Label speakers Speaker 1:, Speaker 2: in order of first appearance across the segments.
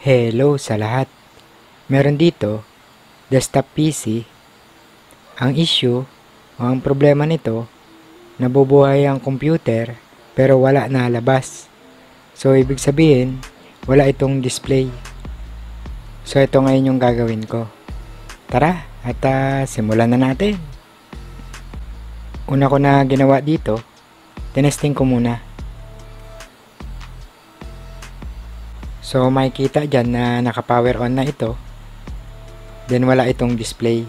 Speaker 1: Hello sa lahat. Meron dito, desktop PC. Ang issue o ang problema nito, nabubuhay ang computer pero wala na labas. So ibig sabihin, wala itong display. So ito ngayon yung gagawin ko. Tara, at simulan na natin. Una ko na ginawa dito, tinesting ko muna. So makikita dyan na naka-power on na ito. Then wala itong display.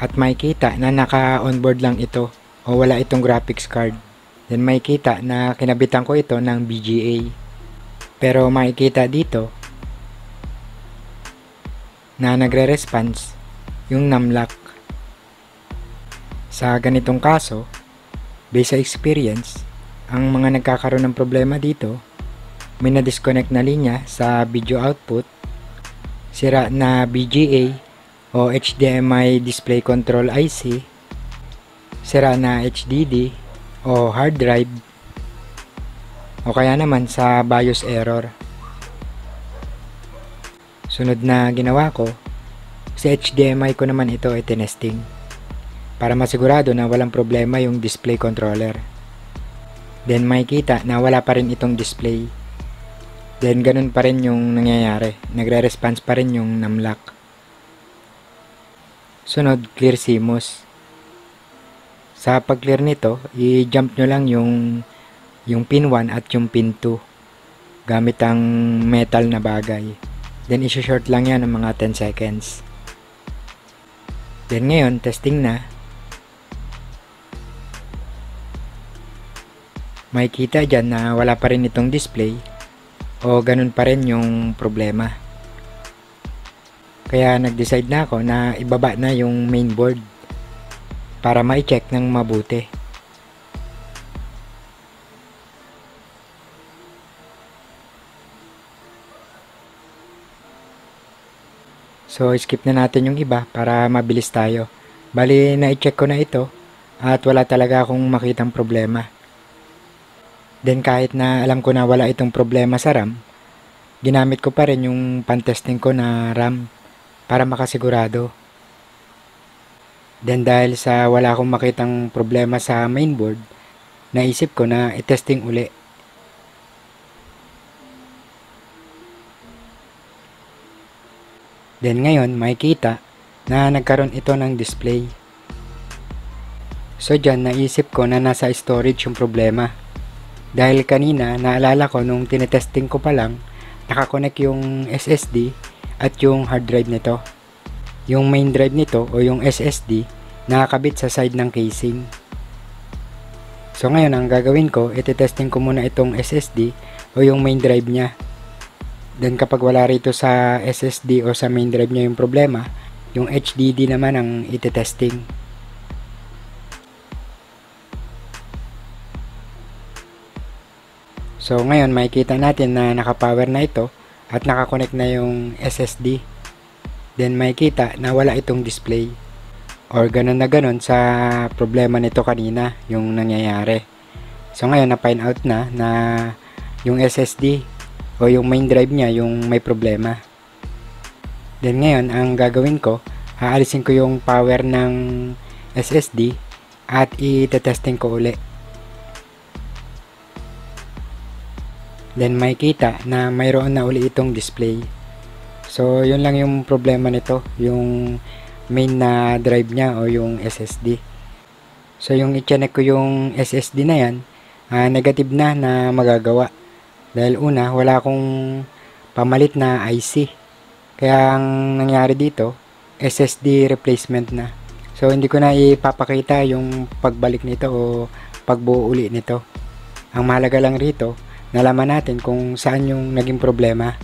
Speaker 1: At makikita na naka-onboard lang ito o wala itong graphics card. Then makikita na kinabitan ko ito ng BGA. Pero makikita dito na nagre-response yung numlock. Sa ganitong kaso, based sa experience, ang mga nagkakaroon ng problema dito, may na-disconnect na linya sa video output, sira na BGA o HDMI Display Control IC, sira na HDD o hard drive, o kaya naman sa BIOS error. Sunod na ginawa ko, sa HDMI ko naman ito itinesting para masigurado na walang problema yung display controller. Then makikita na wala pa rin itong display. Then ganun pa rin yung nangyayari, nagre-response pa rin yung numlock. Sunod, clear CMOS. Sa pag-clear nito, i-jump nyo lang yung pin 1 at yung pin 2 gamit ang metal na bagay. Then isi-short lang yan ng mga 10 seconds. Then ngayon, testing na. Makikita dyan na wala pa rin itong display o ganun pa rin yung problema. Kaya nag-decide na ako na ibaba na yung mainboard para ma-check ng mabuti. So skip na natin yung iba para mabilis tayo. Bali na-check ko na ito at wala talaga akong makitang problema. Then kahit na alam ko na wala itong problema sa RAM, ginamit ko pa rin yung pan-testing ko na RAM para makasigurado. Then dahil sa wala akong makitang problema sa mainboard, naisip ko na i-testing uli. Then ngayon makikita na nagkaroon ito ng display. So dyan naisip ko na nasa storage yung problema. Dahil kanina, naalala ko nung tinetesting ko pa lang, nakakonect yung SSD at yung hard drive nito. Yung main drive nito o yung SSD, nakakabit sa side ng casing. So ngayon, ang gagawin ko, itetesting ko muna itong SSD o yung main drive niya. Then kapag wala rito sa SSD o sa main drive niya yung problema, yung HDD naman ang itetesting. So ngayon makikita natin na nakapower na ito at nakakonect na yung SSD. Then makikita na wala itong display. Or ganun na ganun sa problema nito kanina yung nangyayari. So ngayon na-find out na yung SSD o yung main drive niya yung may problema. Then ngayon ang gagawin ko, aalisin ko yung power ng SSD at i-testing ko uli. Then makikita na mayroon na uli itong display. So yun lang yung problema nito, yung main na drive niya o yung SSD. So yung i-check ko yung SSD na yan, negative na magagawa. Dahil una, wala akong pamalit na IC. Kaya ang nangyari dito, SSD replacement na. So hindi ko na ipapakita yung pagbalik nito o pagbuo uli nito. Ang mahalaga lang rito, nalaman natin kung saan yung naging problema.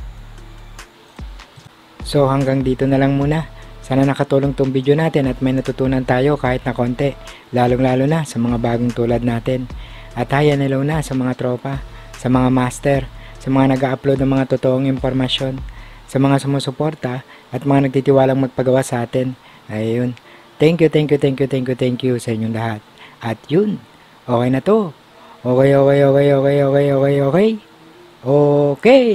Speaker 1: So hanggang dito na lang muna. Sana nakatulong tong video natin at may natutunan tayo kahit na konti. Lalong-lalo na sa mga bagong tulad natin. At hi and hello na sa mga tropa, sa mga master, sa mga nag-upload ng mga totoong impormasyon, sa mga sumusuporta at mga nagtitiwalang magpagawa sa atin. Ayun. Thank you sa inyong lahat. At yun, okay na to. Okay. Okay.